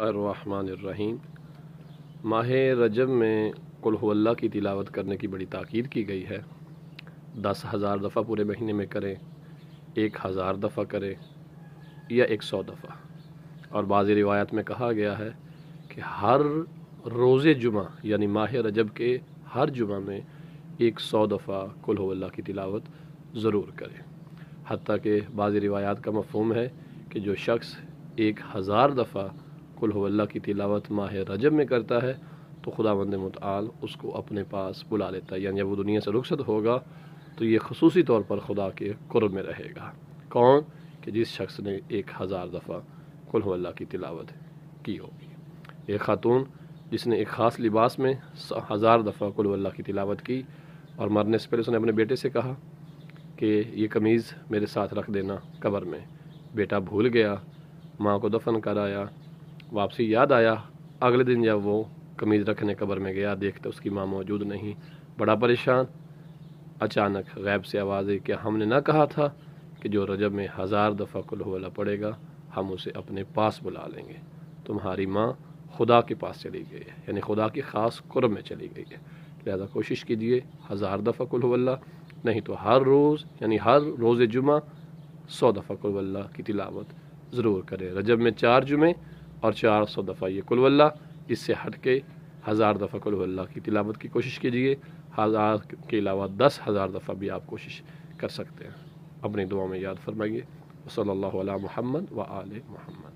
الرحمن الرحیم۔ ماہ رجب میں قل هو اللہ کی تلاوت کرنے کی بڑی تاکید کی گئی ہے۔ 10,000 دفعہ پورے مہینے میں کریں، 1,000 دفعہ کریں یا 100 دفعہ، اور بعض روایات میں کہا گیا ہے کہ ہر روز جمعہ یعنی ماہ رجب کے ہر جمعہ میں 100 دفعہ قل هو اللہ کی تلاوت ضرور کریں۔ حتیٰ کہ بعض روایات کا مفہوم ہے کہ جو شخص 1,000 دفعہ قل هو اللہ کی تلاوت ماہ رجب میں کرتا ہے تو خداوند متعال اس کو اپنے پاس بلا لیتا ہے، یعنی جب وہ دنیا سے رخصت ہوگا تو یہ خصوصی طور پر خدا کے قرب میں رہے گا۔ کون؟ کہ جس شخص نے 1,000 دفعہ قل هو اللہ کی تلاوت کی ہوگی۔ ایک خاتون جس نے ایک خاص لباس میں 1,000 دفعہ قل هو اللہ کی تلاوت کی، اور مرنے سے پہلے اس نے اپنے بیٹے سے کہا کہ یہ قمیض میرے ساتھ رکھ دینا قبر میں۔ بیٹا بھول گیا، ماں کو دفن کرایا، واپسی یاد آیا، اگلے دن جب وہ قمیض رکھنے قبر میں گیا دیکھتا اس کی ماں موجود نہیں، بڑا پریشان۔ اچانک غیب سے آواز آئی کہ ہم نے نہ کہا تھا کہ جو رجب میں 1,000 دفعہ قل هو اللہ پڑھے گا ہم اسے اپنے پاس بلا لیں گے۔ تمہاری ماں خدا کے پاس چلی گئی ہے، یعنی خدا کی خاص قرب میں چلی گئی ہے، لہذا کوشش کیجئے 1,000 دفعہ قل هو اللہ، نہیں تو ہر روز یعنی ہر روز جمعہ 100 دفعہ قل هو اللہ کی تلاوت ضرور کریں۔ رجب میں 4 جمعے اور 400 دفعہ یہ قل هو اللہ، اس سے ہٹ کے 1,000 دفعہ قل هو اللہ کی تلاوت کی کوشش کیجئے۔ 1,000 کے علاوہ 10,000 دفعہ بھی آپ کوشش کر سکتے ہیں۔ اپنی دعا میں یاد فرمائیے۔ صلی اللہ علی محمد و آل محمد۔